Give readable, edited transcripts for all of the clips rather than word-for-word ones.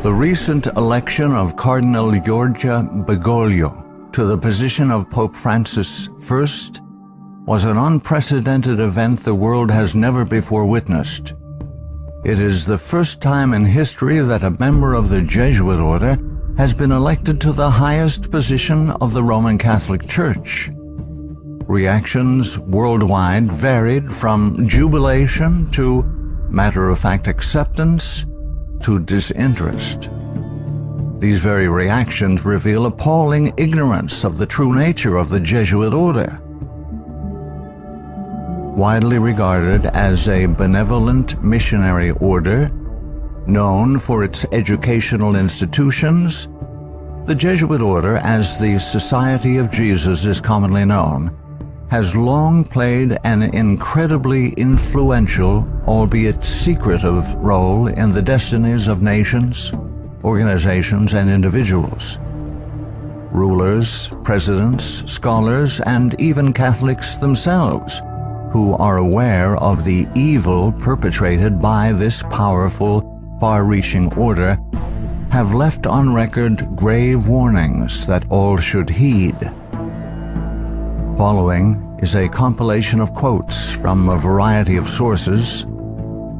The recent election of Cardinal Jorge Bergoglio to the position of Pope Francis I was an unprecedented event the world has never before witnessed. It is the first time in history that a member of the Jesuit order has been elected to the highest position of the Roman Catholic Church. Reactions worldwide varied from jubilation to matter-of-fact acceptance to disinterest. These very reactions reveal appalling ignorance of the true nature of the Jesuit order. Widely regarded as a benevolent missionary order, known for its educational institutions, the Jesuit order, as the Society of Jesus is commonly known, has long played an incredibly influential, albeit secretive, role in the destinies of nations, organizations, and individuals. Rulers, presidents, scholars, and even Catholics themselves, who are aware of the evil perpetrated by this powerful, far-reaching order, have left on record grave warnings that all should heed. Following is a compilation of quotes from a variety of sources.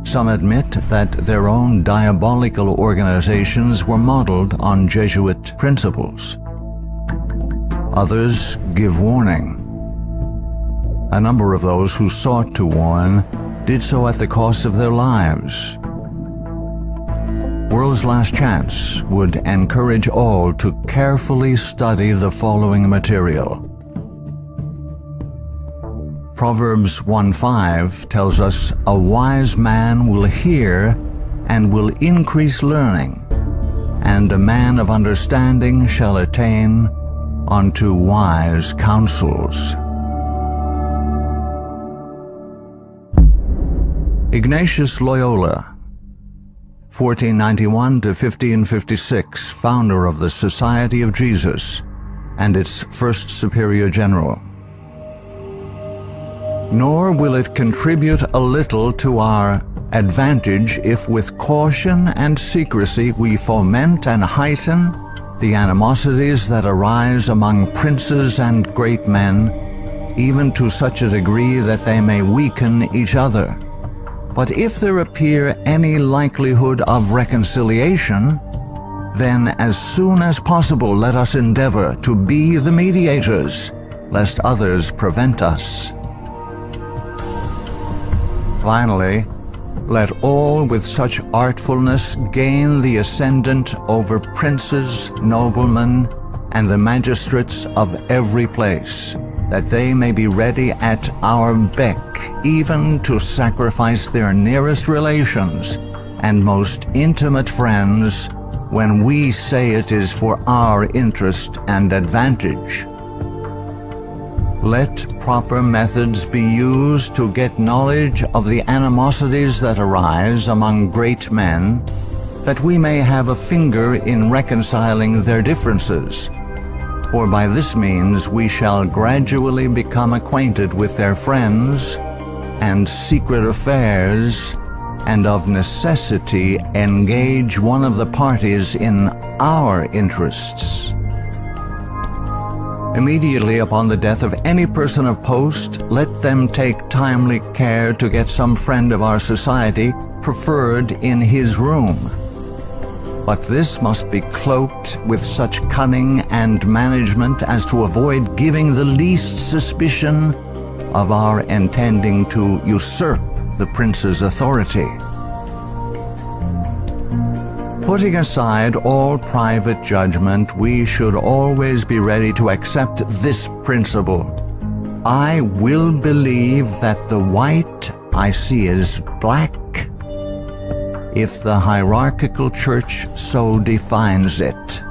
Some admit that their own diabolical organizations were modeled on Jesuit principles. Others give warning. A number of those who sought to warn did so at the cost of their lives. World's Last Chance would encourage all to carefully study the following material. Proverbs 1:5 tells us, "A wise man will hear and will increase learning, and a man of understanding shall attain unto wise counsels." Ignatius Loyola, 1491 to 1556, founder of the Society of Jesus and its first superior general. Nor will it contribute a little to our advantage if with caution and secrecy we foment and heighten the animosities that arise among princes and great men, even to such a degree that they may weaken each other. But if there appear any likelihood of reconciliation, then as soon as possible let us endeavor to be the mediators, lest others prevent us. Finally, let all with such artfulness gain the ascendant over princes, noblemen, and the magistrates of every place, that they may be ready at our beck even to sacrifice their nearest relations and most intimate friends when we say it is for our interest and advantage. Let proper methods be used to get knowledge of the animosities that arise among great men, that we may have a finger in reconciling their differences. For by this means we shall gradually become acquainted with their friends and secret affairs, and of necessity engage one of the parties in our interests. Immediately upon the death of any person of post, let them take timely care to get some friend of our society preferred in his room. But this must be cloaked with such cunning and management as to avoid giving the least suspicion of our intending to usurp the prince's authority. Putting aside all private judgment, we should always be ready to accept this principle. I will believe that the white I see is black, if the hierarchical church so defines it.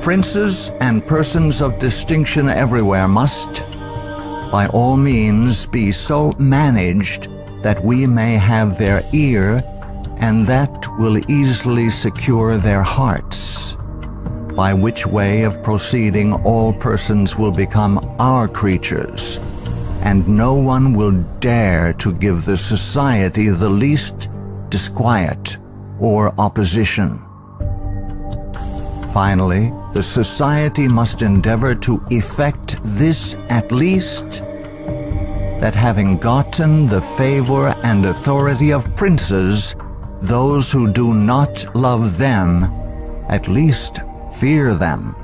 Princes and persons of distinction everywhere must, by all means, be so managed that we may have their ear, and that will easily secure their hearts, by which way of proceeding all persons will become our creatures, and no one will dare to give the society the least disquiet or opposition. Finally, the society must endeavor to effect this at least, that having gotten the favor and authority of princes, those who do not love them at least fear them.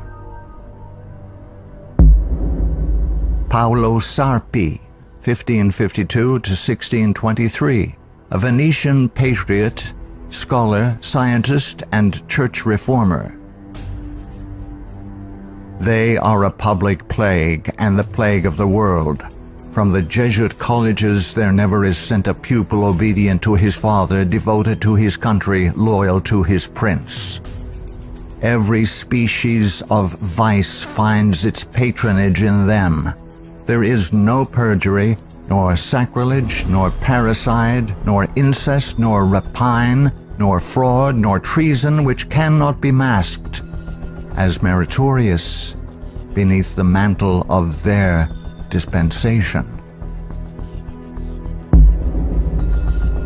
Paolo Sarpi, 1552 to 1623, a Venetian patriot, scholar, scientist, and church reformer. They are a public plague and the plague of the world. From the Jesuit colleges there never is sent a pupil obedient to his father, devoted to his country, loyal to his prince. Every species of vice finds its patronage in them. There is no perjury, nor sacrilege, nor parricide, nor incest, nor rapine, nor fraud, nor treason which cannot be masked as meritorious beneath the mantle of their dispensation.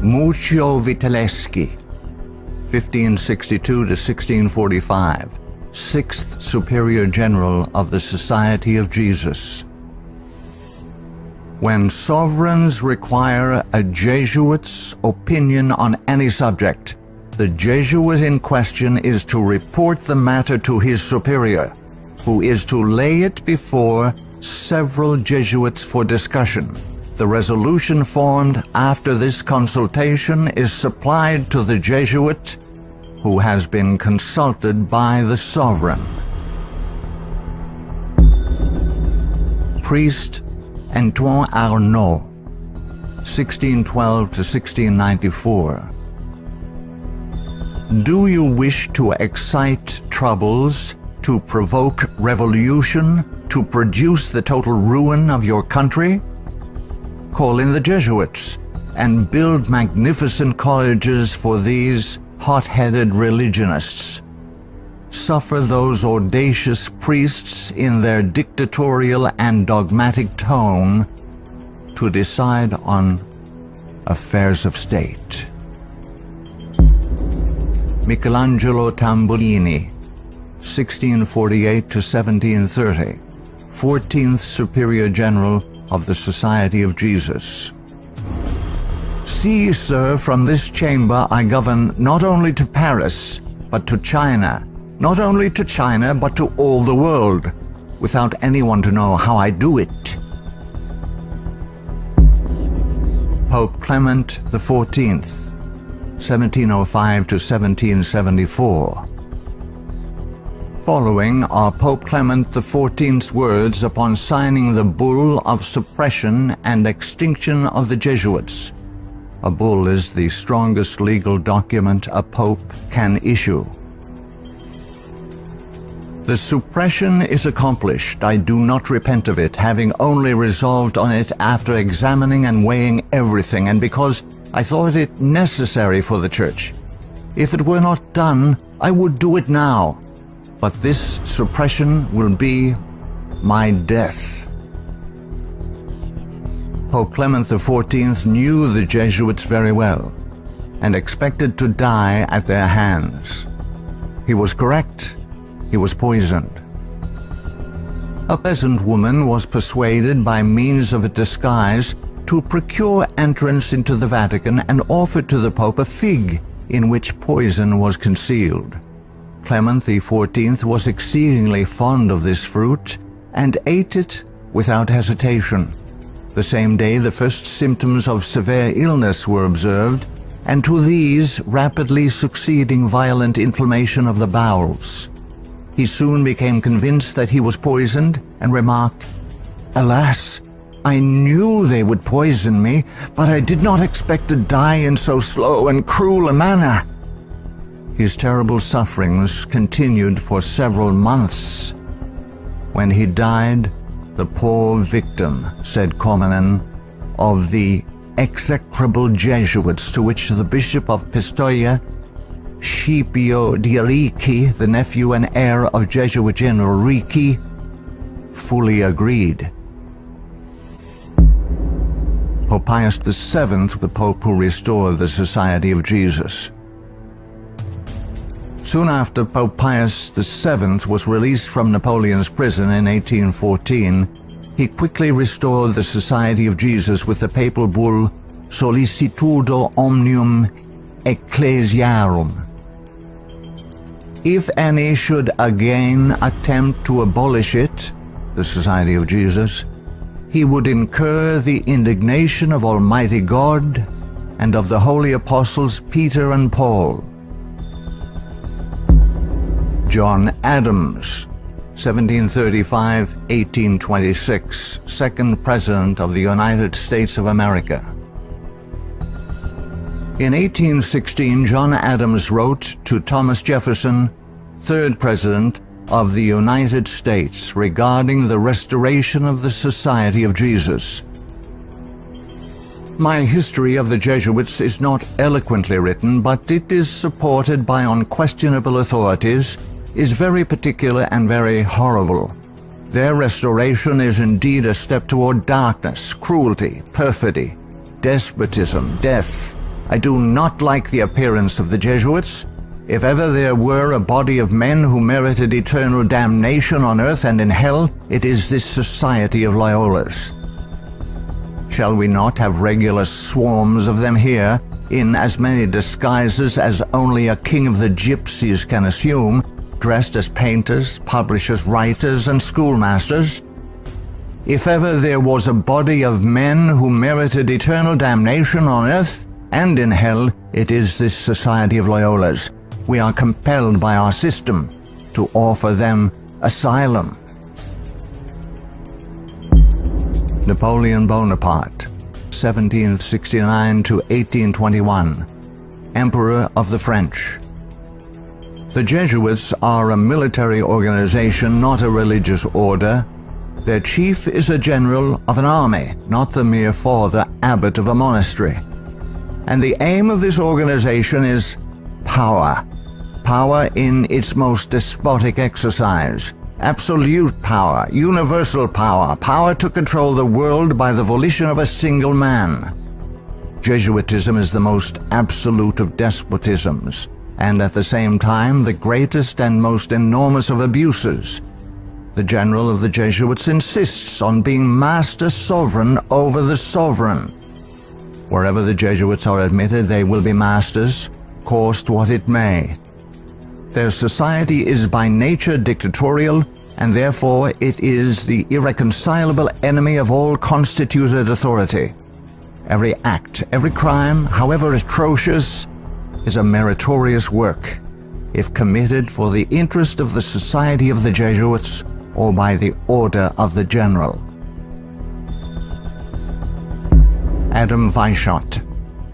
Muccio Vitelleschi, 1562 to 1645, 6th Superior General of the Society of Jesus. When sovereigns require a Jesuit's opinion on any subject, the Jesuit in question is to report the matter to his superior, who is to lay it before several Jesuits for discussion. The resolution formed after this consultation is supplied to the Jesuit, who has been consulted by the sovereign. Priest Antoine Arnaud, 1612 to 1694. Do you wish to excite troubles, to provoke revolution, to produce the total ruin of your country? Call in the Jesuits and build magnificent colleges for these hot-headed religionists. Suffer those audacious priests in their dictatorial and dogmatic tone to decide on affairs of state. Michelangelo Tamburini, 1648 to 1730, 14th Superior General of the Society of Jesus. See, sir, from this chamber I govern not only to Paris, but to China, not only to China, but to all the world, without anyone to know how I do it. Pope Clement XIV, 1705 to 1774. Following are Pope Clement XIV's words upon signing the bull of suppression and extinction of the Jesuits. A bull is the strongest legal document a pope can issue. The suppression is accomplished. I do not repent of it, having only resolved on it after examining and weighing everything, and because I thought it necessary for the Church. If it were not done, I would do it now. But this suppression will be my death. Pope Clement XIV knew the Jesuits very well and expected to die at their hands. He was correct. He was poisoned. A peasant woman was persuaded by means of a disguise to procure entrance into the Vatican and offered to the Pope a fig in which poison was concealed. Clement XIV was exceedingly fond of this fruit and ate it without hesitation. The same day the first symptoms of severe illness were observed, and to these rapidly succeeding violent inflammation of the bowels. He soon became convinced that he was poisoned and remarked, "Alas, I knew they would poison me, but I did not expect to die in so slow and cruel a manner." His terrible sufferings continued for several months. When he died, the poor victim, said Comenon, of the execrable Jesuits to which the Bishop of Pistoia, Scipio di Ricci, the nephew and heir of Jesuit General Ricci, fully agreed. Pope Pius VII, the Pope who restored the Society of Jesus. Soon after Pope Pius VII was released from Napoleon's prison in 1814, he quickly restored the Society of Jesus with the papal bull Sollicitudo Omnium Ecclesiarum. If any should again attempt to abolish it, the Society of Jesus, he would incur the indignation of Almighty God and of the holy apostles Peter and Paul. John Adams, 1735–1826, second President of the United States of America. In 1816, John Adams wrote to Thomas Jefferson, third President of the United States, regarding the restoration of the Society of Jesus. My history of the Jesuits is not eloquently written, but it is supported by unquestionable authorities, is very particular and very horrible. Their restoration is indeed a step toward darkness, cruelty, perfidy, despotism, death. I do not like the appearance of the Jesuits. If ever there were a body of men who merited eternal damnation on earth and in hell, it is this Society of Loyolas. Shall we not have regular swarms of them here, in as many disguises as only a king of the gypsies can assume, dressed as painters, publishers, writers, and schoolmasters? If ever there was a body of men who merited eternal damnation on earth and in hell, it is this Society of Loyolas. We are compelled by our system to offer them asylum. Napoleon Bonaparte, 1769–1821, Emperor of the French. The Jesuits are a military organization, not a religious order. Their chief is a general of an army, not the mere father abbot of a monastery. And the aim of this organization is power. Power in its most despotic exercise. Absolute power, universal power, power to control the world by the volition of a single man. Jesuitism is the most absolute of despotisms, and at the same time the greatest and most enormous of abuses. The general of the Jesuits insists on being master sovereign over the sovereign. Wherever the Jesuits are admitted, they will be masters, cost what it may. Their society is by nature dictatorial, and therefore it is the irreconcilable enemy of all constituted authority. Every act, every crime, however atrocious, is a meritorious work, if committed for the interest of the Society of the Jesuits or by the order of the general. Adam Weishaupt,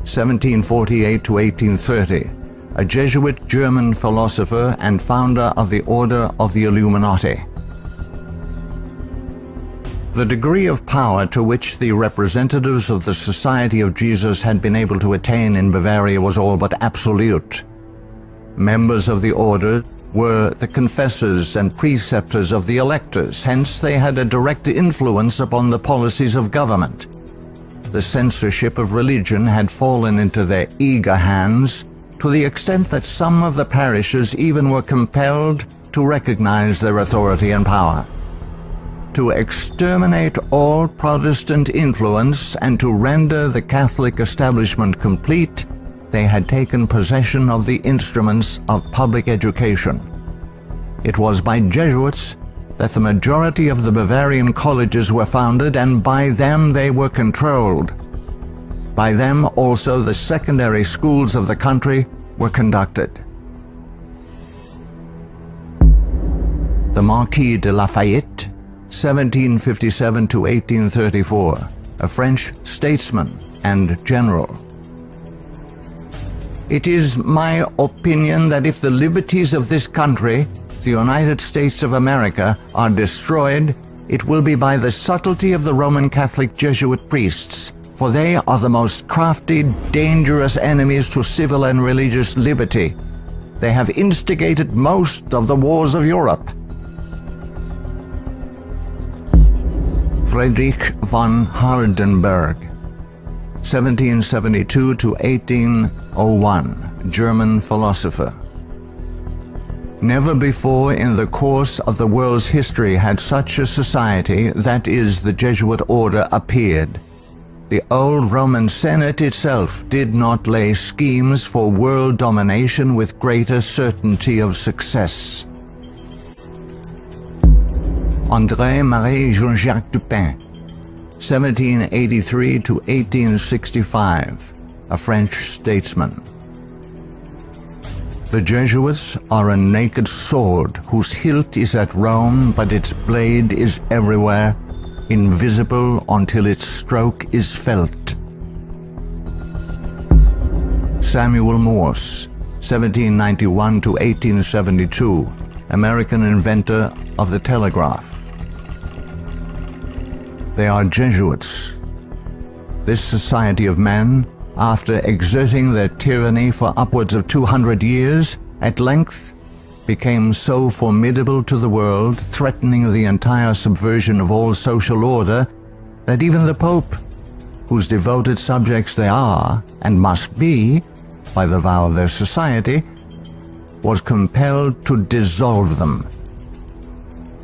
1748–1830, a Jesuit German philosopher and founder of the Order of the Illuminati. The degree of power to which the representatives of the Society of Jesus had been able to attain in Bavaria was all but absolute. Members of the order were the confessors and preceptors of the electors, hence they had a direct influence upon the policies of government. The censorship of religion had fallen into their eager hands, to the extent that some of the parishes even were compelled to recognize their authority and power. To exterminate all Protestant influence and to render the Catholic establishment complete, they had taken possession of the instruments of public education. It was by Jesuits that the majority of the Bavarian colleges were founded, and by them they were controlled. By them also the secondary schools of the country were conducted. The Marquis de Lafayette, 1757–1834, a French statesman and general. It is my opinion that if the liberties of this country, the United States of America, are destroyed, it will be by the subtlety of the Roman Catholic Jesuit priests, for they are the most crafty, dangerous enemies to civil and religious liberty. They have instigated most of the wars of Europe. Friedrich von Hardenberg, 1772 to 1801, German philosopher. Never before in the course of the world's history had such a society, that is, the Jesuit order, appeared. The old Roman Senate itself did not lay schemes for world domination with greater certainty of success. André-Marie Jean-Jacques Dupin, 1783 to 1865, a French statesman. The Jesuits are a naked sword whose hilt is at Rome, but its blade is everywhere, invisible until its stroke is felt. Samuel Morse, 1791 to 1872, American inventor of the telegraph. They are Jesuits. This society of men, after exerting their tyranny for upwards of 200 years, at length became so formidable to the world, threatening the entire subversion of all social order, that even the Pope, whose devoted subjects they are, and must be, by the vow of their society, was compelled to dissolve them.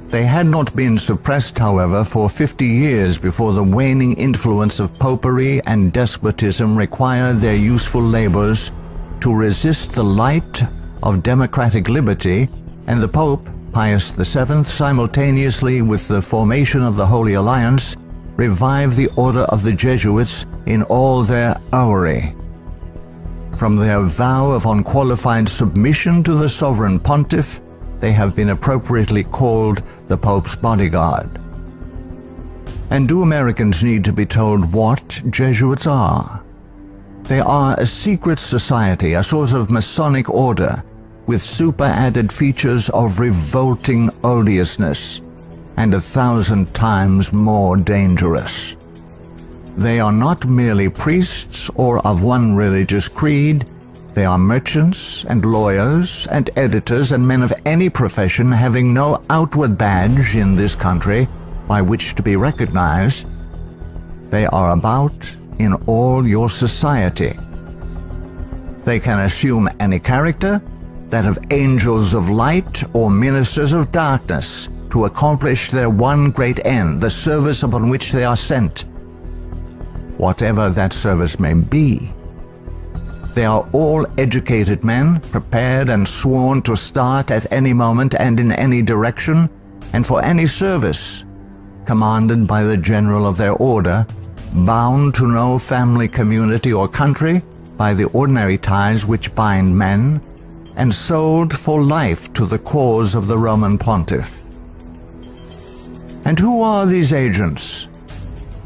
They had not been suppressed, however, for 50 years before the waning influence of popery and despotism required their useful labors to resist the light of democratic liberty, and the Pope, Pius VII, simultaneously with the formation of the Holy Alliance, revived the order of the Jesuits in all their houri. From their vow of unqualified submission to the sovereign pontiff, they have been appropriately called the Pope's bodyguard. And do Americans need to be told what Jesuits are? They are a secret society, a sort of Masonic order, with super-added features of revolting odiousness, and 1,000 times more dangerous. They are not merely priests or of one religious creed. They are merchants and lawyers and editors and men of any profession having no outward badge in this country by which to be recognized. They are about in all your society. They can assume any character, that of angels of light or ministers of darkness, to accomplish their one great end, the service upon which they are sent, whatever that service may be. They are all educated men, prepared and sworn to start at any moment and in any direction, and for any service, commanded by the general of their order, bound to no family, community, or country by the ordinary ties which bind men, and sold for life to the cause of the Roman pontiff. And who are these agents?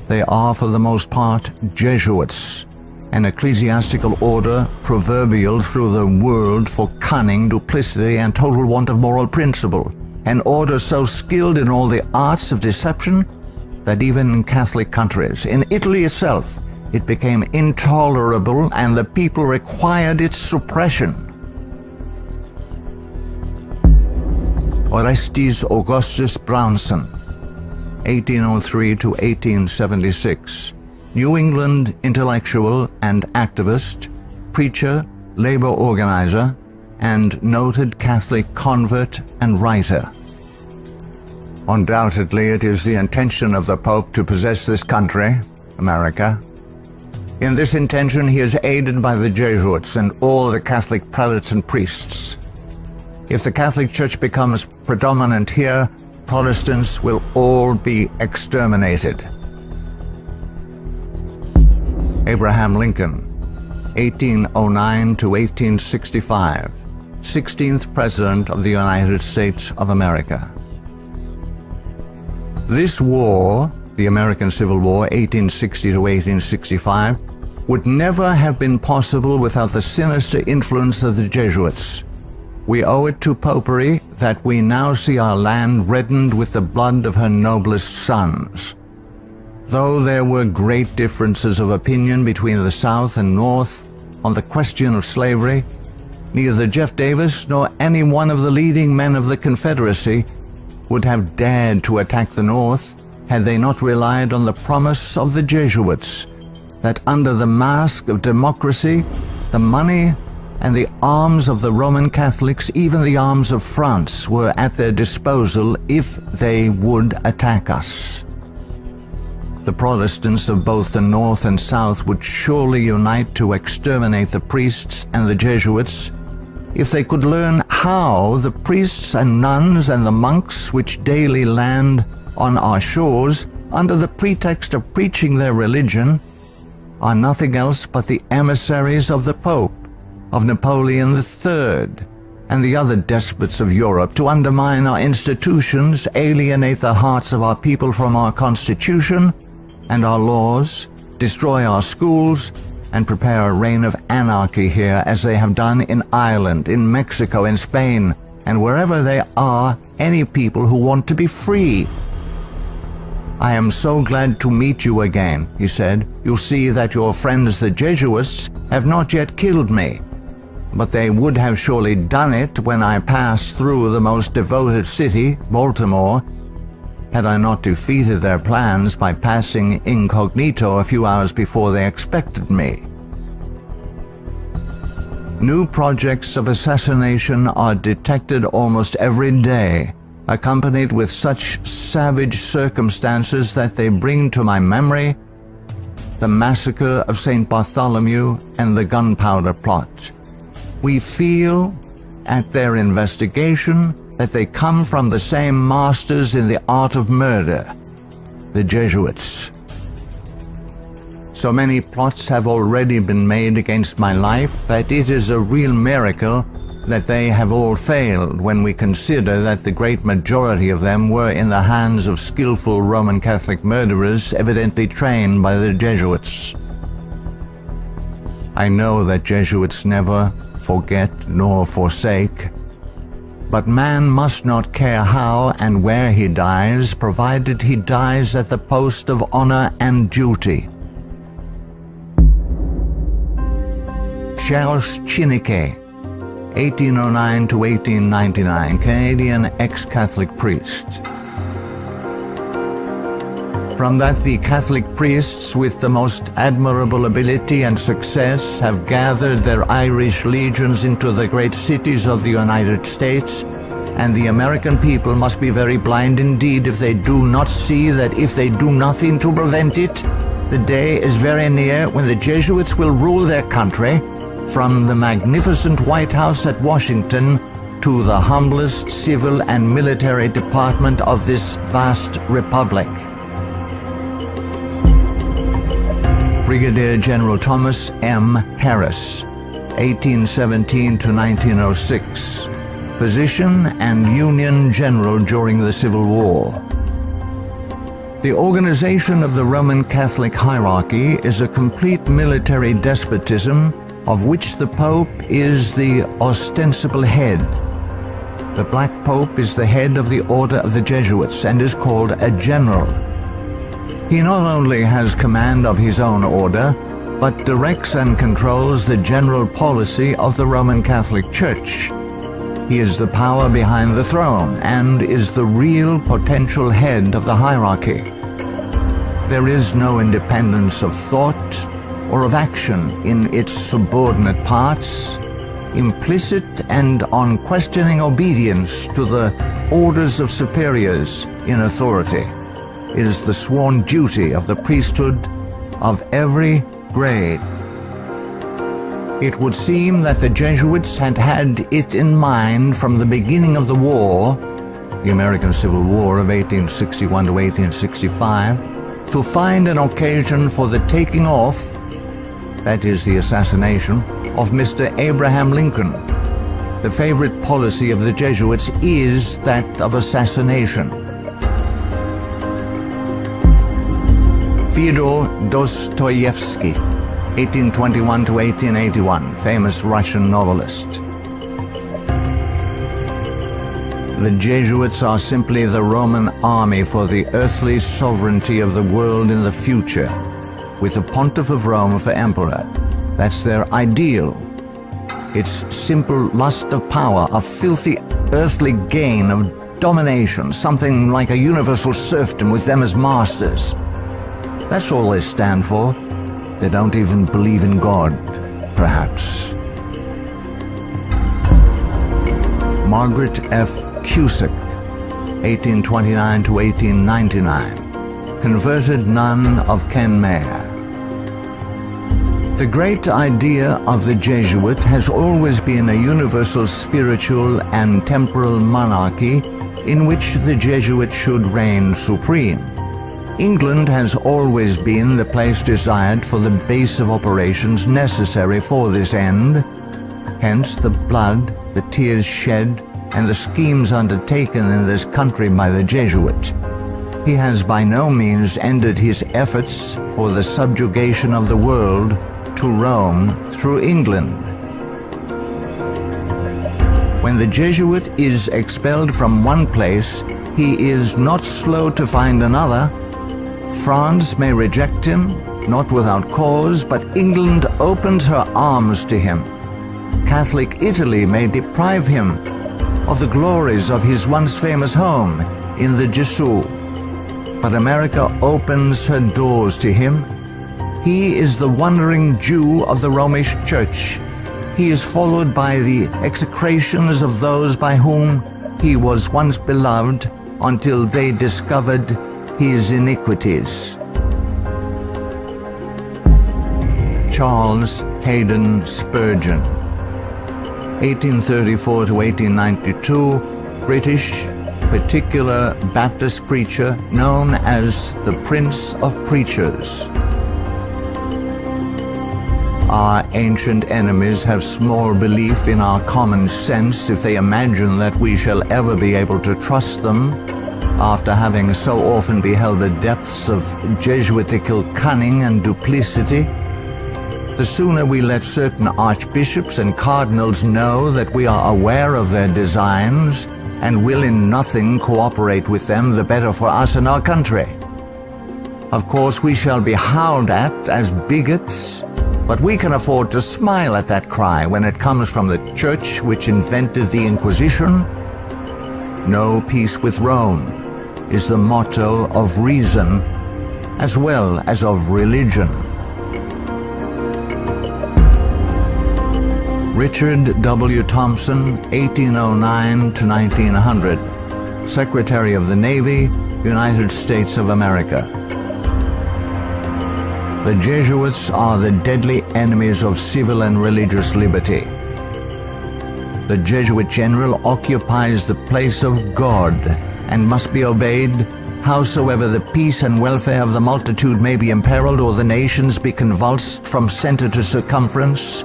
They are for the most part Jesuits, an ecclesiastical order proverbial through the world for cunning, duplicity, and total want of moral principle, an order so skilled in all the arts of deception that even in Catholic countries, in Italy itself, it became intolerable and the people required its suppression. Orestes Augustus Brownson, 1803 to 1876, New England intellectual and activist, preacher, labor organizer, and noted Catholic convert and writer. Undoubtedly, it is the intention of the Pope to possess this country, America. In this intention, he is aided by the Jesuits and all the Catholic prelates and priests. If the Catholic Church becomes predominant here, Protestants will all be exterminated. Abraham Lincoln, 1809 to 1865, 16th President of the United States of America. This war, the American Civil War, 1860 to 1865, would never have been possible without the sinister influence of the Jesuits. We owe it to popery that we now see our land reddened with the blood of her noblest sons. Though there were great differences of opinion between the South and North on the question of slavery, neither Jeff Davis nor any one of the leading men of the Confederacy would have dared to attack the North had they not relied on the promise of the Jesuits that under the mask of democracy, the money and the arms of the Roman Catholics, even the arms of France, were at their disposal if they would attack us. The Protestants of both the North and South would surely unite to exterminate the priests and the Jesuits if they could learn how the priests and nuns and the monks which daily land on our shores under the pretext of preaching their religion are nothing else but the emissaries of the Pope, of Napoleon III, and the other despots of Europe to undermine our institutions, alienate the hearts of our people from our Constitution and our laws, destroy our schools, and prepare a reign of anarchy here as they have done in Ireland, in Mexico, in Spain, and wherever there are any people who want to be free. I am so glad to meet you again, he said. You'll see that your friends the Jesuits have not yet killed me, but they would have surely done it when I passed through the most devoted city, Baltimore, had I not defeated their plans by passing incognito a few hours before they expected me. New projects of assassination are detected almost every day, accompanied with such savage circumstances that they bring to my memory the massacre of St. Bartholomew and the gunpowder plot. We feel, at their investigation, that they come from the same masters in the art of murder, the Jesuits. So many plots have already been made against my life that it is a real miracle that they have all failed when we consider that the great majority of them were in the hands of skillful Roman Catholic murderers evidently trained by the Jesuits. I know that Jesuits never forget nor forsake, but man must not care how and where he dies, provided he dies at the post of honor and duty. Charles Chineke, 1809 to 1899, Canadian ex-Catholic priest. From that the Catholic priests with the most admirable ability and success have gathered their Irish legions into the great cities of the United States, and the American people must be very blind indeed if they do not see that if they do nothing to prevent it, the day is very near when the Jesuits will rule their country, from the magnificent White House at Washington to the humblest civil and military department of this vast republic. Brigadier General Thomas M. Harris, 1817 to 1906, physician and Union General during the Civil War. The organization of the Roman Catholic hierarchy is a complete military despotism of which the Pope is the ostensible head. The Black Pope is the head of the Order of the Jesuits and is called a general. He not only has command of his own order, but directs and controls the general policy of the Roman Catholic Church. He is the power behind the throne and is the real potential head of the hierarchy. There is no independence of thought or of action in its subordinate parts, implicit and unquestioning obedience to the orders of superiors in authority is the sworn duty of the priesthood of every grade. It would seem that the Jesuits had had it in mind from the beginning of the war, the American Civil War of 1861 to 1865, to find an occasion for the taking off, that is the assassination, of Mr. Abraham Lincoln. The favorite policy of the Jesuits is that of assassination. Fyodor Dostoevsky, 1821 to 1881, famous Russian novelist. The Jesuits are simply the Roman army for the earthly sovereignty of the world in the future, with the Pontiff of Rome for emperor. That's their ideal. It's simple lust of power, of filthy earthly gain, of domination, something like a universal serfdom with them as masters. That's all they stand for. They don't even believe in God, perhaps. Margaret F. Cusick, 1829 to 1899, converted nun of Kenmare. The great idea of the Jesuit has always been a universal spiritual and temporal monarchy in which the Jesuit should reign supreme. England has always been the place desired for the base of operations necessary for this end. Hence the blood, the tears shed, and the schemes undertaken in this country by the Jesuit. He has by no means ended his efforts for the subjugation of the world to Rome through England. When the Jesuit is expelled from one place, he is not slow to find another. France may reject him, not without cause, but England opens her arms to him. Catholic Italy may deprive him of the glories of his once famous home in the Jesuit, but America opens her doors to him. He is the wandering Jew of the Romish Church. He is followed by the execrations of those by whom he was once beloved until they discovered his iniquities. Charles Haddon Spurgeon, 1834 to 1892, British particular Baptist preacher known as the Prince of Preachers. Our ancient enemies have small belief in our common sense if they imagine that we shall ever be able to trust them, after having so often beheld the depths of Jesuitical cunning and duplicity. The sooner we let certain archbishops and cardinals know that we are aware of their designs and will in nothing cooperate with them, the better for us and our country. Of course, we shall be howled at as bigots, but we can afford to smile at that cry when it comes from the church which invented the Inquisition. No peace with Rome is the motto of reason as well as of religion. Richard W. Thompson, 1809 to 1900, Secretary of the Navy, United States of America. The Jesuits are the deadly enemies of civil and religious liberty. The Jesuit general occupies the place of God and must be obeyed, howsoever the peace and welfare of the multitude may be imperiled or the nations be convulsed from center to circumference.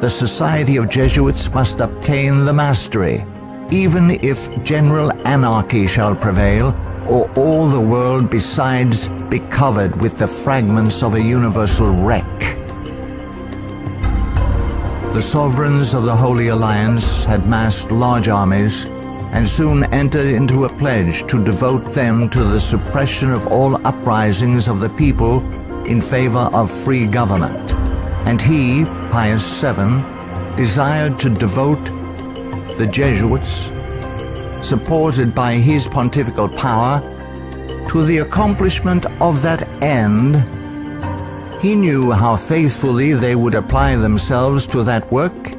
The Society of Jesuits must obtain the mastery, even if general anarchy shall prevail, or all the world besides be covered with the fragments of a universal wreck. The sovereigns of the Holy Alliance had massed large armies and soon entered into a pledge to devote them to the suppression of all uprisings of the people in favor of free government. And he, Pius VII, desired to devote the Jesuits, supported by his pontifical power, to the accomplishment of that end. He knew how faithfully they would apply themselves to that work,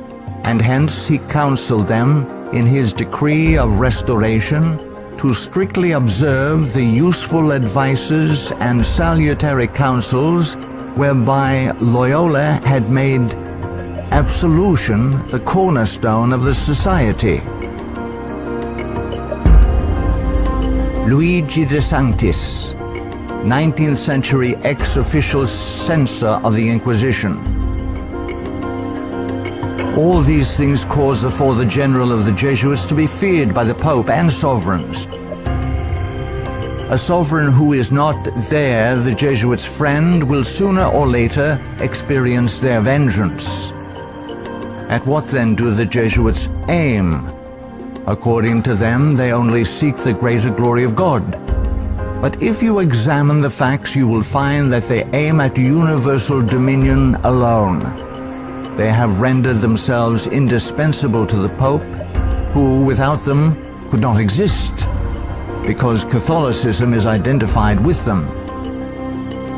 and hence he counseled them in his decree of restoration to strictly observe the useful advices and salutary counsels whereby Loyola had made absolution the cornerstone of the society. Luigi de Sanctis, 19th century ex-official censor of the Inquisition. All these things caused the Father General of the Jesuits to be feared by the Pope and sovereigns. A sovereign who is not there, the Jesuits' friend, will sooner or later experience their vengeance. At what then do the Jesuits aim? According to them, they only seek the greater glory of God. But if you examine the facts, you will find that they aim at universal dominion alone. They have rendered themselves indispensable to the Pope, who without them could not exist, because Catholicism is identified with them.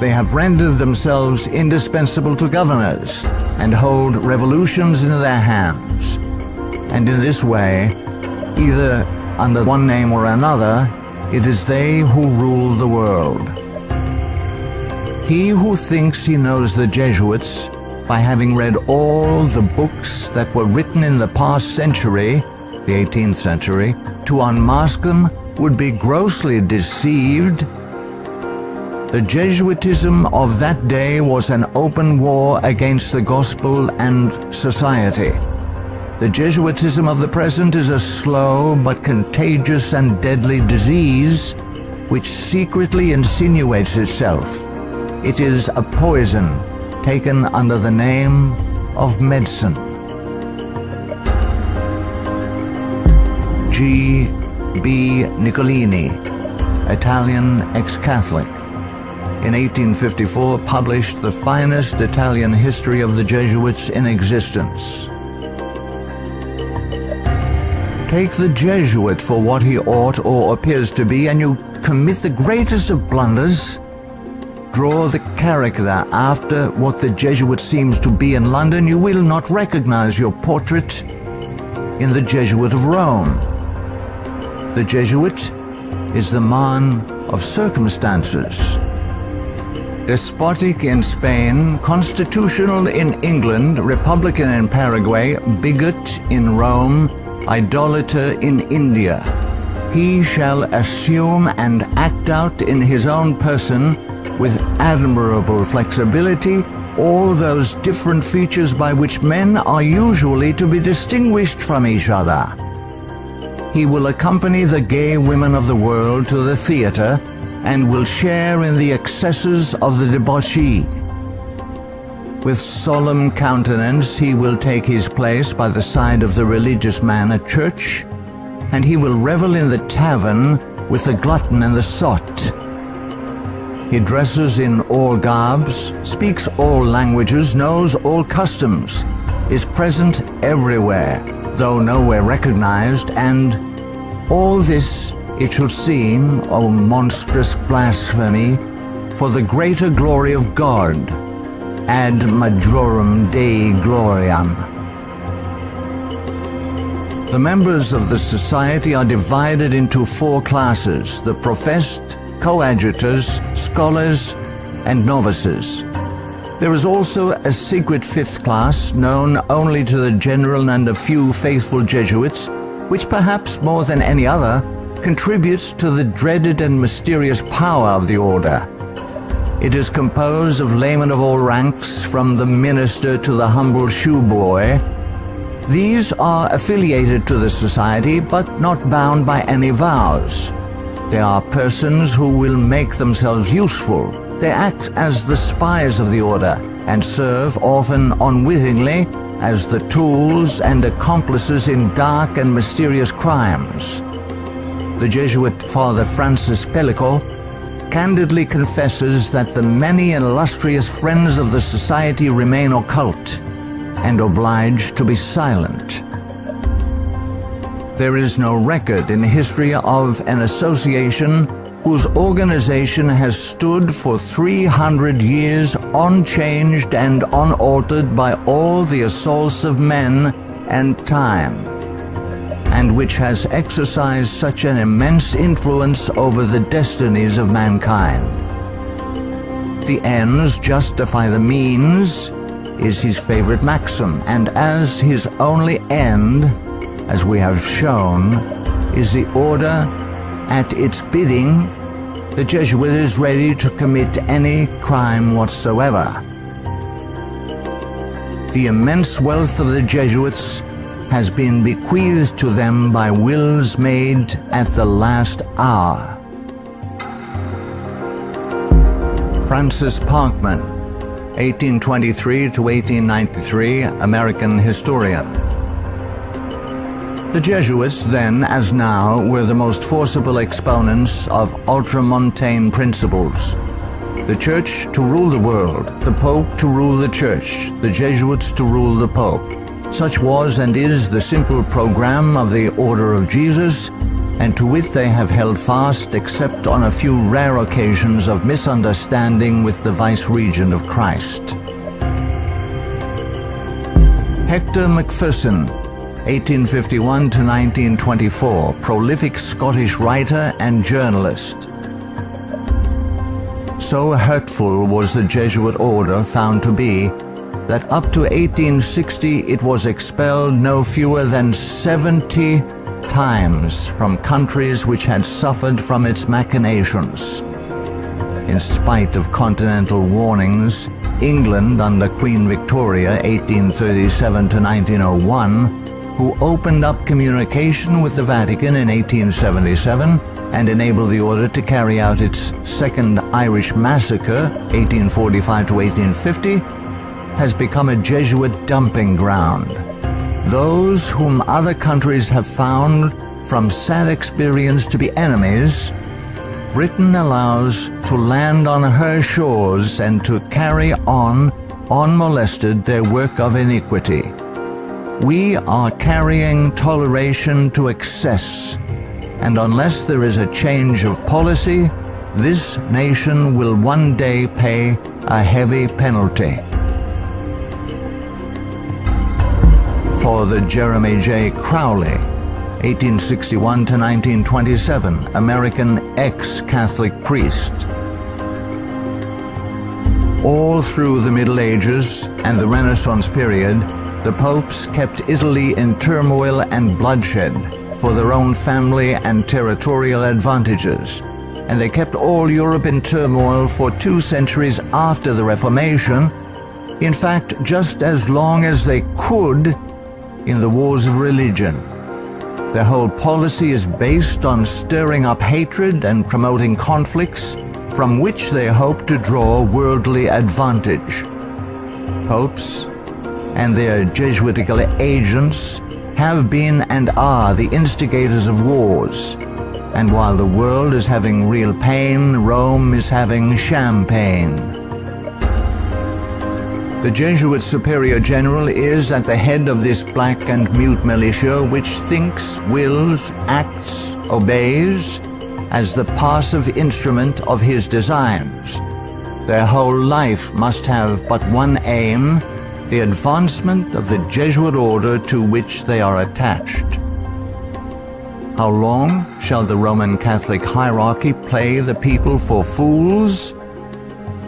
They have rendered themselves indispensable to governors and hold revolutions in their hands. And in this way, either under one name or another, it is they who rule the world. He who thinks he knows the Jesuits by having read all the books that were written in the past century, the 18th century, to unmask them would be grossly deceived. The Jesuitism of that day was an open war against the gospel and society. The Jesuitism of the present is a slow but contagious and deadly disease which secretly insinuates itself. It is a poison taken under the name of medicine. G. B. Nicolini, Italian ex-Catholic, in 1854 published the finest Italian history of the Jesuits in existence. Take the Jesuit for what he ought or appears to be, and you commit the greatest of blunders. Draw the character after what the Jesuit seems to be in London, you will not recognize your portrait in the Jesuit of Rome. The Jesuit is the man of circumstances. Despotic in Spain, constitutional in England, republican in Paraguay, bigot in Rome, idolater in India. He shall assume and act out in his own person, with admirable flexibility, all those different features by which men are usually to be distinguished from each other. He will accompany the gay women of the world to the theater and will share in the excesses of the debauchee. With solemn countenance he will take his place by the side of the religious man at church, and he will revel in the tavern with the glutton and the sot. He dresses in all garbs, speaks all languages, knows all customs, is present everywhere, though nowhere recognized, and all this, it should seem, O monstrous blasphemy, for the greater glory of God, ad majorem Dei gloriam. The members of the society are divided into four classes: the professed, coadjutors, scholars, and novices. There is also a secret fifth class, known only to the general and a few faithful Jesuits, which perhaps more than any other contributes to the dreaded and mysterious power of the order. It is composed of laymen of all ranks, from the minister to the humble shoeboy. These are affiliated to the society, but not bound by any vows. They are persons who will make themselves useful. They act as the spies of the order, and serve, often unwittingly, as the tools and accomplices in dark and mysterious crimes. The Jesuit Father Francis Pellico candidly confesses that the many and illustrious friends of the society remain occult and obliged to be silent. There is no record in history of an association whose organization has stood for 300 years unchanged and unaltered by all the assaults of men and time, and which has exercised such an immense influence over the destinies of mankind. The ends justify the means is his favorite maxim, and as his only end, as we have shown, is the order, at its bidding, the Jesuit is ready to commit any crime whatsoever. The immense wealth of the Jesuits has been bequeathed to them by wills made at the last hour. Francis Parkman, 1823 to 1893, American historian. The Jesuits, then as now, were the most forcible exponents of ultramontane principles. The Church to rule the world, the Pope to rule the Church, the Jesuits to rule the Pope. Such was and is the simple program of the Order of Jesus, and to which they have held fast except on a few rare occasions of misunderstanding with the vice-regent of Christ. Hector Macpherson, 1851 to 1924, prolific Scottish writer and journalist. So hurtful was the Jesuit order found to be that up to 1860 it was expelled no fewer than 70 times from countries which had suffered from its machinations. In spite of continental warnings, England under Queen Victoria, 1837 to 1901, who opened up communication with the Vatican in 1877 and enabled the order to carry out its Second Irish Massacre, 1845 to 1850, has become a Jesuit dumping ground. Those whom other countries have found from sad experience to be enemies, Britain allows to land on her shores and to carry on, unmolested, their work of iniquity. We are carrying toleration to excess, and unless there is a change of policy, this nation will one day pay a heavy penalty. Father Jeremy J. Crowley, 1861 to 1927, American ex-Catholic priest. All through the Middle Ages and the Renaissance period, the popes kept Italy in turmoil and bloodshed for their own family and territorial advantages, and they kept all Europe in turmoil for 2 centuries after the Reformation, in fact, just as long as they could in the wars of religion. Their whole policy is based on stirring up hatred and promoting conflicts from which they hope to draw worldly advantage. Popes and their Jesuitical agents have been and are the instigators of wars, and while the world is having real pain, Rome is having champagne. The Jesuit Superior General is at the head of this black and mute militia which thinks, wills, acts, obeys as the passive instrument of his designs. Their whole life must have but one aim, the advancement of the Jesuit order to which they are attached. How long shall the Roman Catholic hierarchy play the people for fools?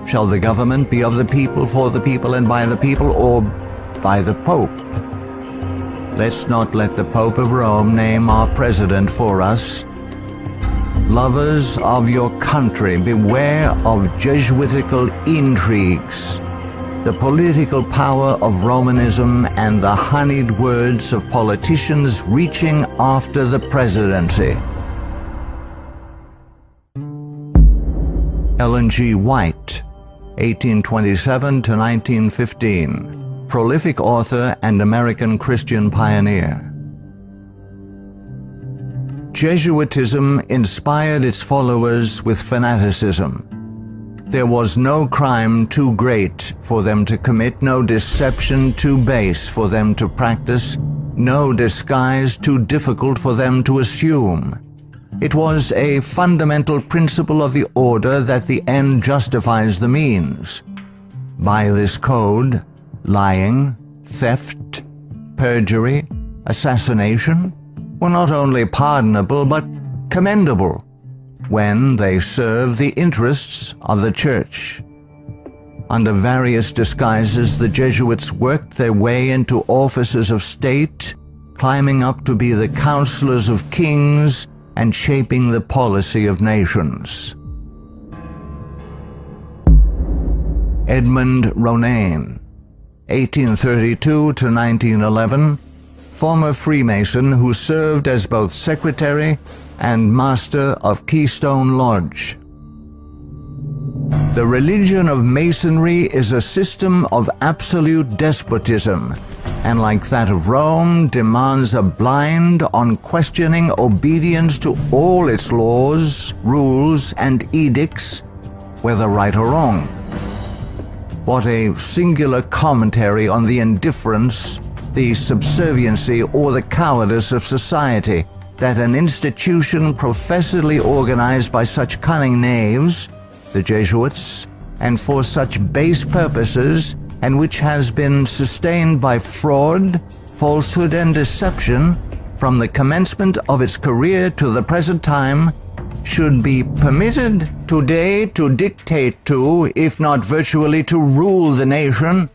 Shall the government be of the people, for the people, and by the people, or by the Pope? Let's not let the Pope of Rome name our president for us. Lovers of your country, beware of Jesuitical intrigues, the political power of Romanism, and the honeyed words of politicians reaching after the presidency. Ellen G. White, 1827 to 1915, prolific author and American Christian pioneer. Jesuitism inspired its followers with fanaticism. There was no crime too great for them to commit, no deception too base for them to practice, no disguise too difficult for them to assume. It was a fundamental principle of the order that the end justifies the means. By this code, lying, theft, perjury, assassination were not only pardonable but commendable when they serve the interests of the Church. Under various disguises, the Jesuits worked their way into offices of state, climbing up to be the counselors of kings and shaping the policy of nations. Edmund Ronayne, 1832 to 1911, former Freemason who served as both secretary and master of Keystone Lodge. The religion of Masonry is a system of absolute despotism, and like that of Rome, demands a blind, unquestioning obedience to all its laws, rules, and edicts, whether right or wrong. What a singular commentary on the indifference, the subserviency, or the cowardice of society that an institution professedly organized by such cunning knaves, the Jesuits, and for such base purposes, and which has been sustained by fraud, falsehood, and deception from the commencement of its career to the present time, should be permitted today to dictate to, if not virtually to rule the nation,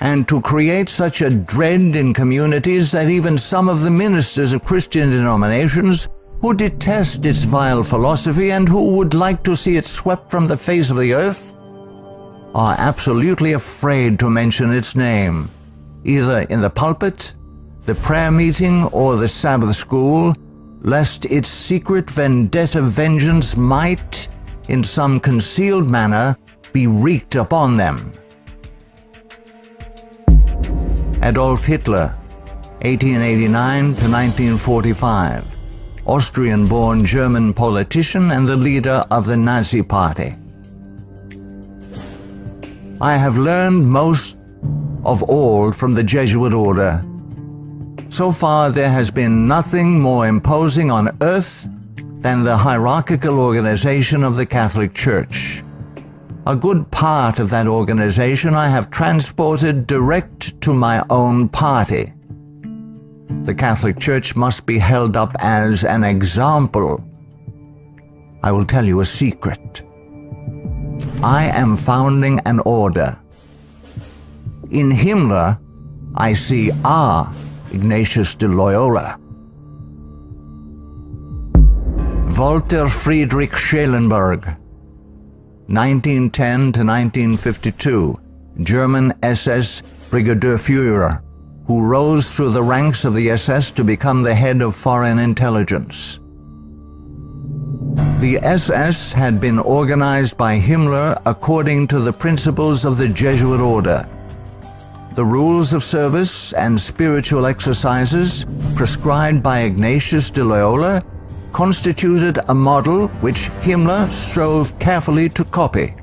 and to create such a dread in communities that even some of the ministers of Christian denominations, who detest its vile philosophy and who would like to see it swept from the face of the earth, are absolutely afraid to mention its name, either in the pulpit, the prayer meeting, or the Sabbath school, lest its secret vendetta vengeance might, in some concealed manner, be wreaked upon them. Adolf Hitler, 1889 to 1945, Austrian-born German politician and the leader of the Nazi Party. I have learned most of all from the Jesuit order. So far, there has been nothing more imposing on earth than the hierarchical organization of the Catholic Church. A good part of that organization I have transported direct to my own party. The Catholic Church must be held up as an example. I will tell you a secret. I am founding an order. In Himmler, I see our Ignatius de Loyola. Walter Friedrich Schellenberg, 1910 to 1952, German SS Brigadier Führer, who rose through the ranks of the SS to become the head of foreign intelligence. The SS had been organized by Himmler according to the principles of the Jesuit order. The rules of service and spiritual exercises prescribed by Ignatius de Loyola constituted a model which Himmler strove carefully to copy.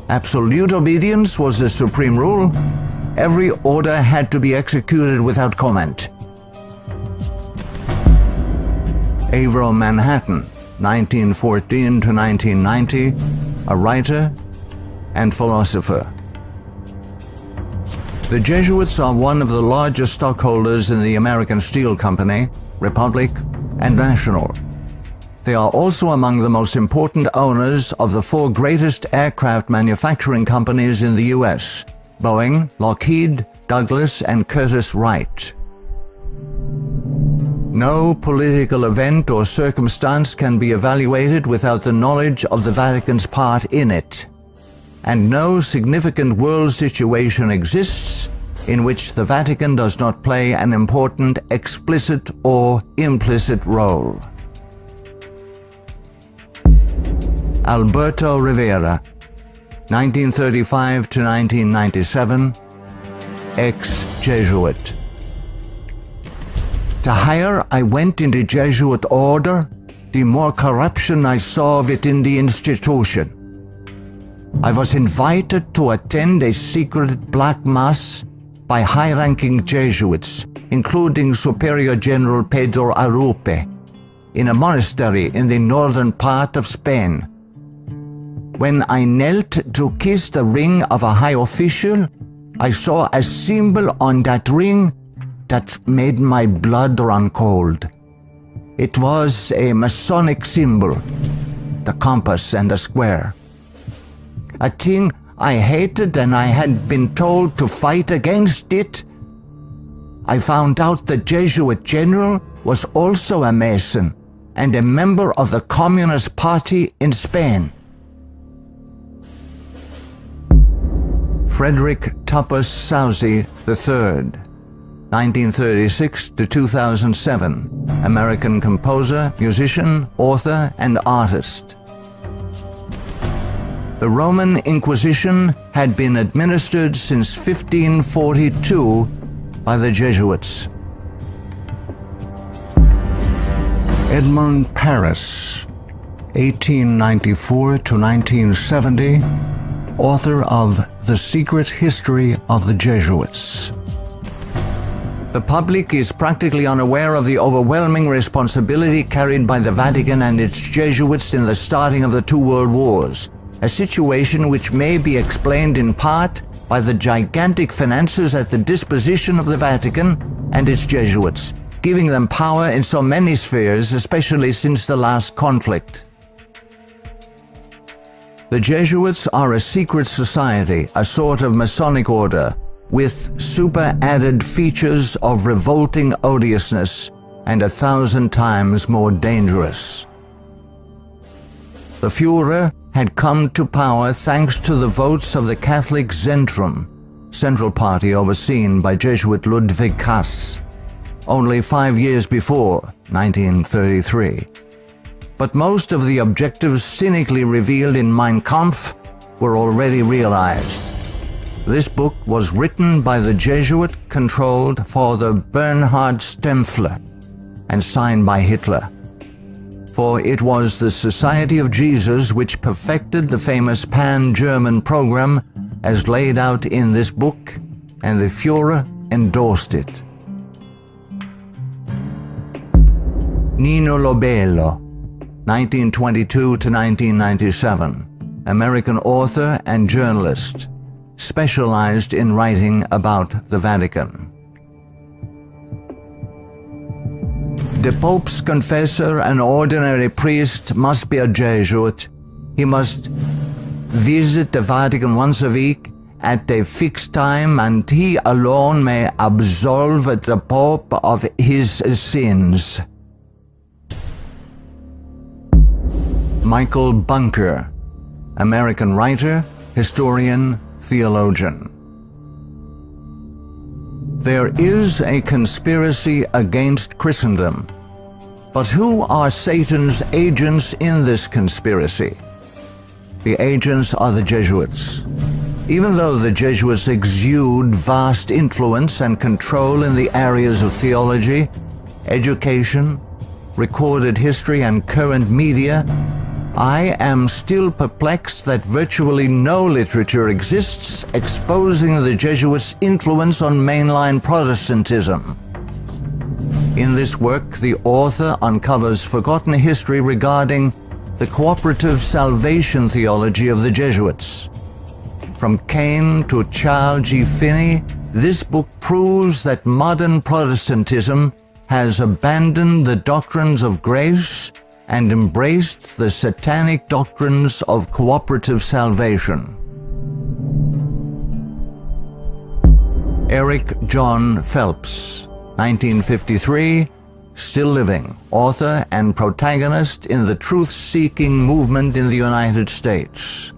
Absolute obedience was the supreme rule. Every order had to be executed without comment. Avro Manhattan, 1914 to 1990, a writer and philosopher. The Jesuits are one of the largest stockholders in the American Steel Company, Republic, and National. They are also among the most important owners of the 4 greatest aircraft manufacturing companies in the U.S., Boeing, Lockheed, Douglas, and Curtiss-Wright. No political event or circumstance can be evaluated without the knowledge of the Vatican's part in it, and no significant world situation exists in which the Vatican does not play an important explicit or implicit role. Alberto Rivera, 1935 to 1997, ex-Jesuit. The higher I went in the Jesuit order, the more corruption I saw within the institution. I was invited to attend a secret black mass by high-ranking Jesuits, including Superior General Pedro Arrupe, in a monastery in the northern part of Spain. When I knelt to kiss the ring of a high official, I saw a symbol on that ring that made my blood run cold. It was a Masonic symbol, the compass and the square. A thing I hated, and I had been told to fight against it. I found out the Jesuit general was also a Mason and a member of the Communist Party in Spain. Frederick Tupper Southey III, 1936 to 2007, American composer, musician, author, and artist. The Roman Inquisition had been administered since 1542 by the Jesuits. Edmund Paris, 1894 to 1970, author of The Secret History of the Jesuits. The public is practically unaware of the overwhelming responsibility carried by the Vatican and its Jesuits in the starting of the two world wars, a situation which may be explained in part by the gigantic finances at the disposition of the Vatican and its Jesuits, giving them power in so many spheres, especially since the last conflict. The Jesuits are a secret society, a sort of Masonic order, with super-added features of revolting odiousness and 1,000 times more dangerous. The Führer had come to power thanks to the votes of the Catholic Zentrum, Central Party overseen by Jesuit Ludwig Kass, only 5 years before, 1933. But most of the objectives cynically revealed in Mein Kampf were already realized. This book was written by the Jesuit-controlled Father Bernhard Stempfler and signed by Hitler. For it was the Society of Jesus which perfected the famous Pan-German program as laid out in this book, and the Führer endorsed it. Nino Lobello, 1922 to 1997, American author and journalist, specialized in writing about the Vatican. The Pope's confessor, an ordinary priest, must be a Jesuit. He must visit the Vatican once a week at a fixed time, and he alone may absolve the Pope of his sins. Michael Bunker, American writer, historian, theologian. There is a conspiracy against Christendom, but who are Satan's agents in this conspiracy? The agents are the Jesuits. Even though the Jesuits exude vast influence and control in the areas of theology, education, recorded history, and current media, I am still perplexed that virtually no literature exists exposing the Jesuits' influence on mainline Protestantism. In this work, the author uncovers forgotten history regarding the cooperative salvation theology of the Jesuits. From Cain to Charles G. Finney, this book proves that modern Protestantism has abandoned the doctrines of grace and embraced the satanic doctrines of cooperative salvation. Eric John Phelps, 1953, still living, author and protagonist in the truth-seeking movement in the United States.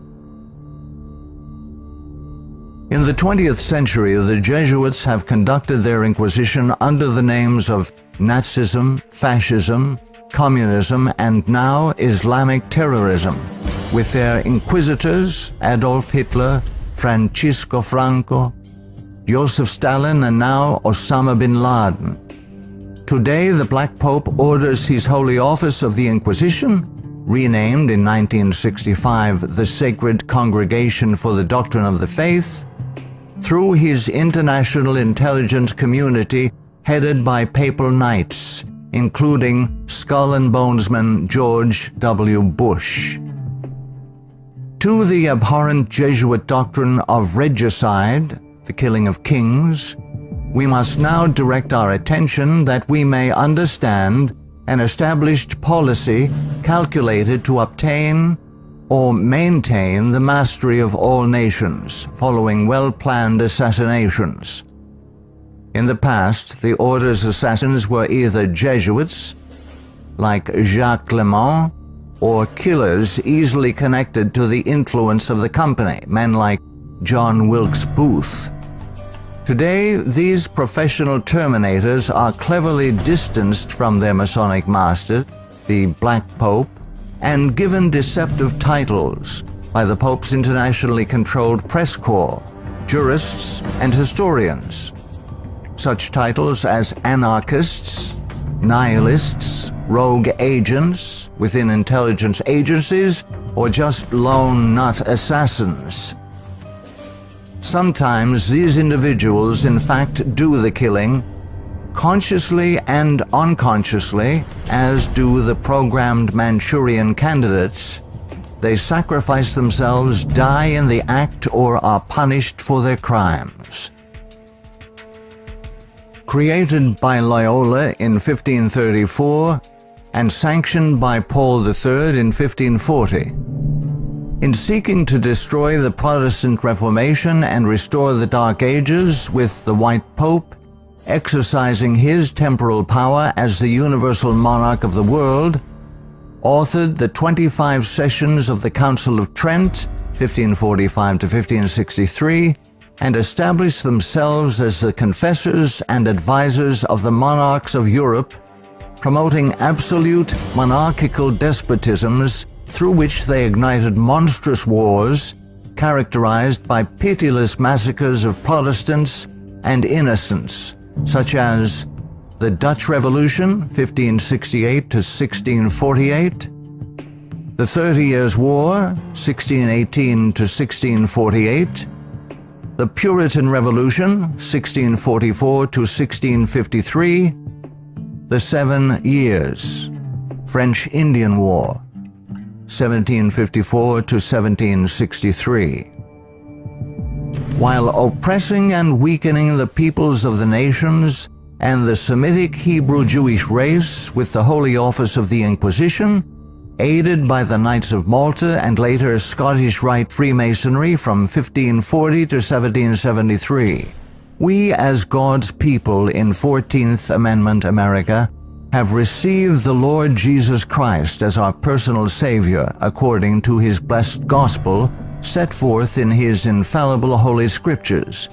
In the 20th century, the Jesuits have conducted their Inquisition under the names of Nazism, Fascism, Communism, and now Islamic terrorism, with their inquisitors Adolf Hitler, Francisco Franco, Joseph Stalin, and now Osama bin Laden. Today, the Black Pope orders his Holy Office of the Inquisition, renamed in 1965 the Sacred Congregation for the Doctrine of the Faith, through his international intelligence community headed by papal knights, including Skull and Bonesman George W. Bush. To the abhorrent Jesuit doctrine of regicide, the killing of kings, we must now direct our attention that we may understand an established policy calculated to obtain or maintain the mastery of all nations following well-planned assassinations. In the past, the order's assassins were either Jesuits, like Jacques Clement, or killers easily connected to the influence of the company, men like John Wilkes Booth. Today, these professional terminators are cleverly distanced from their Masonic master, the Black Pope, and given deceptive titles by the Pope's internationally controlled press corps, jurists, and historians. Such titles as anarchists, nihilists, rogue agents within intelligence agencies, or just lone nut assassins. Sometimes these individuals in fact do the killing, consciously and unconsciously, as do the programmed Manchurian candidates, they sacrifice themselves, die in the act, or are punished for their crimes. Created by Loyola in 1534 and sanctioned by Paul III in 1540. In seeking to destroy the Protestant Reformation and restore the Dark Ages with the White Pope, exercising his temporal power as the universal monarch of the world, authored the 25 sessions of the Council of Trent, 1545 to 1563, and established themselves as the confessors and advisors of the monarchs of Europe, promoting absolute monarchical despotisms through which they ignited monstrous wars, characterized by pitiless massacres of Protestants and innocents, such as the Dutch Revolution, 1568 to 1648, the 30 Years' War, 1618 to 1648, the Puritan Revolution, 1644 to 1653, the 7 Years, French Indian War, 1754 to 1763. While oppressing and weakening the peoples of the nations and the Semitic Hebrew Jewish race with the Holy Office of the Inquisition, aided by the Knights of Malta and later Scottish Rite Freemasonry from 1540 to 1773, we as God's people in 14th Amendment America have received the Lord Jesus Christ as our personal Savior according to His blessed gospel set forth in His infallible Holy Scriptures.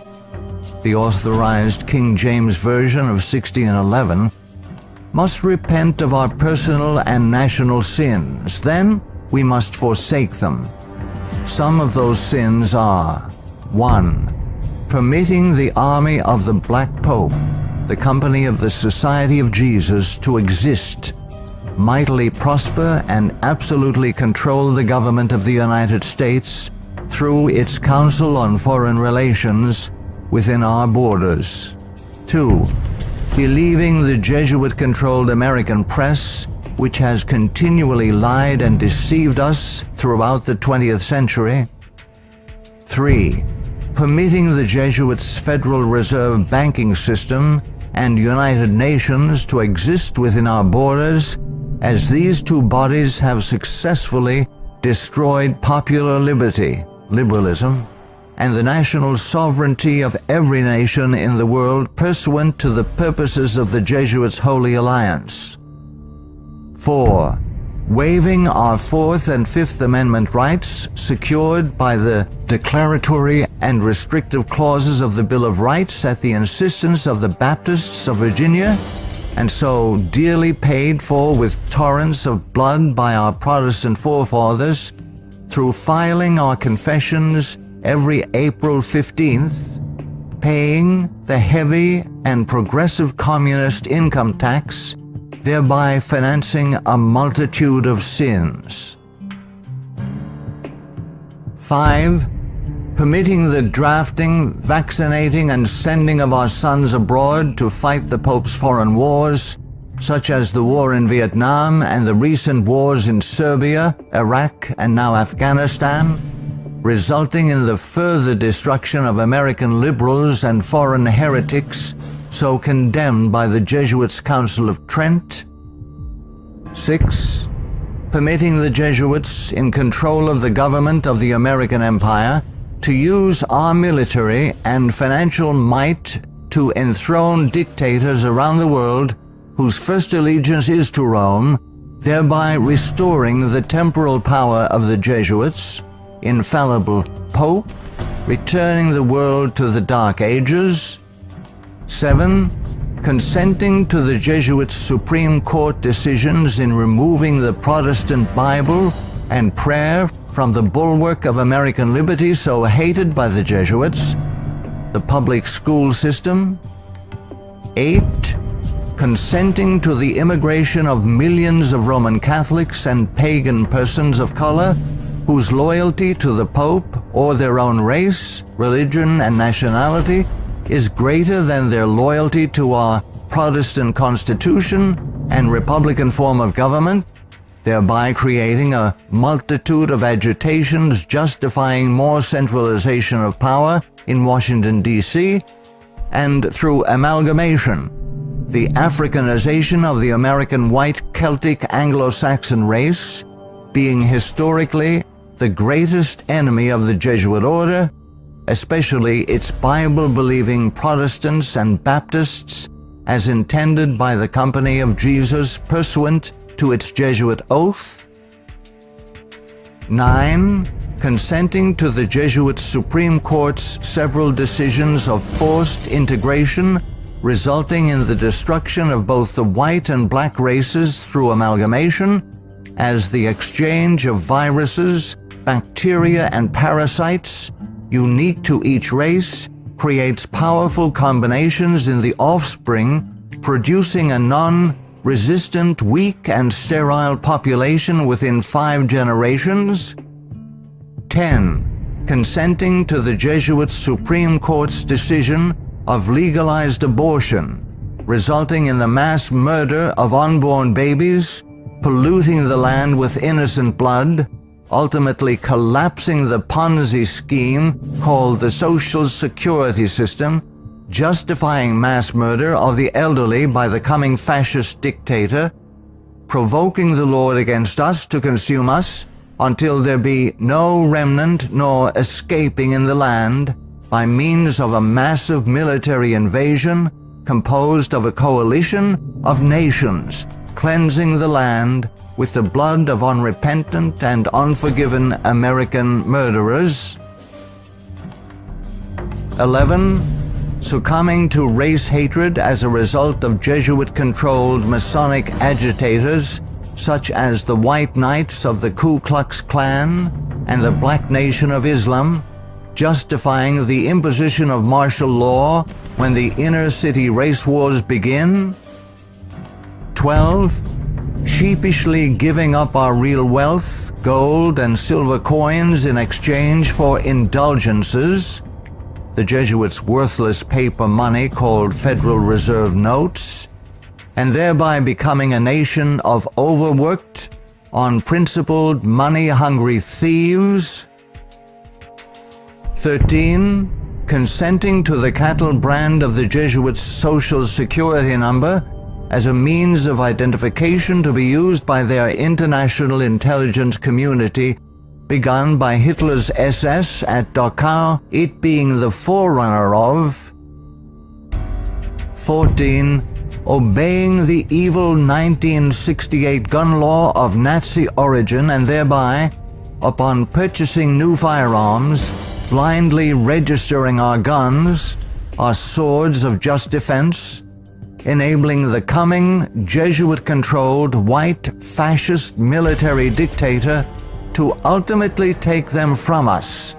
The authorized King James Version of 1611, must repent of our personal and national sins. Then we must forsake them. Some of those sins are: 1. Permitting the army of the Black Pope, the company of the Society of Jesus, to exist, mightily prosper, and absolutely control the government of the United States through its Council on Foreign Relations within our borders. 2. Believing the Jesuit-controlled American press, which has continually lied and deceived us throughout the 20th century. 3. Permitting the Jesuits' Federal Reserve banking system and United Nations to exist within our borders, as these two bodies have successfully destroyed popular liberty, liberalism, and the national sovereignty of every nation in the world pursuant to the purposes of the Jesuits' Holy Alliance. 4. Waiving our Fourth and Fifth Amendment rights secured by the declaratory and restrictive clauses of the Bill of Rights at the insistence of the Baptists of Virginia, and so dearly paid for with torrents of blood by our Protestant forefathers, through filing our confessions every April 15th, paying the heavy and progressive communist income tax, thereby financing a multitude of sins. 5. Permitting the drafting, vaccinating, and sending of our sons abroad to fight the Pope's foreign wars, such as the war in Vietnam and the recent wars in Serbia, Iraq, and now Afghanistan, resulting in the further destruction of American liberals and foreign heretics so condemned by the Jesuits' Council of Trent. 6. Permitting the Jesuits, in control of the government of the American Empire, to use our military and financial might to enthrone dictators around the world whose first allegiance is to Rome, thereby restoring the temporal power of the Jesuits, infallible Pope, returning the world to the Dark Ages. 7. Consenting to the Jesuits' Supreme Court decisions in removing the Protestant Bible and prayer from the bulwark of American liberty so hated by the Jesuits, the public school system. 8. Consenting to the immigration of millions of Roman Catholics and pagan persons of color whose loyalty to the Pope or their own race, religion, and nationality is greater than their loyalty to our Protestant constitution and Republican form of government, thereby creating a multitude of agitations justifying more centralization of power in Washington, D.C., and through amalgamation, the Africanization of the American white Celtic Anglo-Saxon race, being historically the greatest enemy of the Jesuit order, especially its Bible-believing Protestants and Baptists, as intended by the Company of Jesus pursuant to its Jesuit oath. 9. Consenting to the Jesuit Supreme Court's several decisions of forced integration, resulting in the destruction of both the white and black races through amalgamation, as the exchange of viruses, bacteria, and parasites, unique to each race, creates powerful combinations in the offspring, producing a non-resistant, weak, and sterile population within 5 generations. 10. Consenting to the Jesuit Supreme Court's decision of legalized abortion, resulting in the mass murder of unborn babies, polluting the land with innocent blood, ultimately collapsing the Ponzi scheme called the Social Security system, justifying mass murder of the elderly by the coming fascist dictator, provoking the Lord against us to consume us, until there be no remnant nor escaping in the land, by means of a massive military invasion composed of a coalition of nations, cleansing the land with the blood of unrepentant and unforgiven American murderers. 11. Succumbing to race hatred as a result of Jesuit-controlled Masonic agitators such as the White Knights of the Ku Klux Klan and the Black Nation of Islam, justifying the imposition of martial law when the inner-city race wars begin. 12. Sheepishly giving up our real wealth, gold and silver coins in exchange for indulgences, the Jesuits' worthless paper money called Federal Reserve notes, and thereby becoming a nation of overworked, unprincipled, money-hungry thieves. 13. Consenting to the cattle brand of the Jesuits' Social Security number as a means of identification to be used by their international intelligence community, begun by Hitler's SS at Dachau, it being the forerunner of. 14. Obeying the evil 1968 gun law of Nazi origin and thereby, upon purchasing new firearms, blindly registering our guns, our swords of just defense, enabling the coming Jesuit-controlled white fascist military dictator to ultimately take them from us,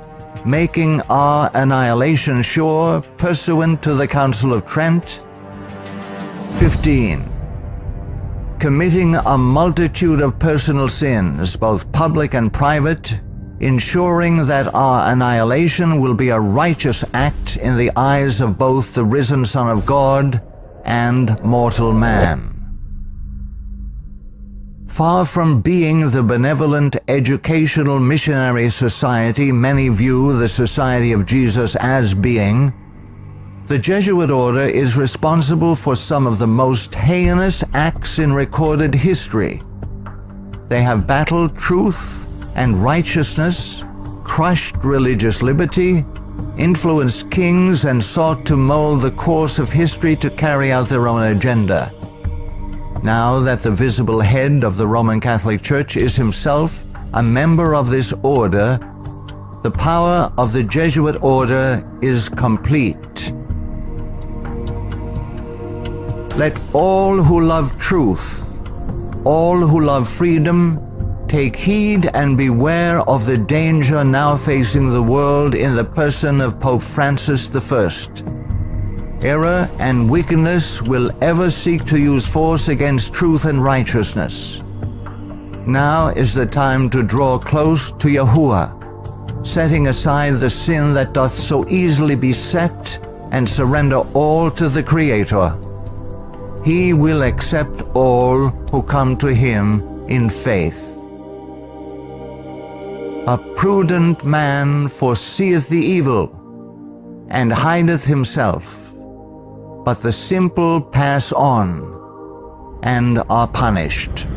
making our annihilation sure pursuant to the Council of Trent. 15. Committing a multitude of personal sins, both public and private, ensuring that our annihilation will be a righteous act in the eyes of both the risen Son of God and mortal man. Far from being the benevolent educational missionary society many view the Society of Jesus as being, the Jesuit order is responsible for some of the most heinous acts in recorded history. They have battled truth and righteousness, crushed religious liberty, influenced kings, and sought to mold the course of history to carry out their own agenda. Now that the visible head of the Roman Catholic Church is himself a member of this order, the power of the Jesuit order is complete. Let all who love truth, all who love freedom, take heed and beware of the danger now facing the world in the person of Pope Francis I. Error and wickedness will ever seek to use force against truth and righteousness. Now is the time to draw close to Yahuwah, setting aside the sin that doth so easily beset, and surrender all to the Creator. he will accept all who come to him in faith. A prudent man foreseeth the evil, and hideth himself, but the simple pass on, and are punished.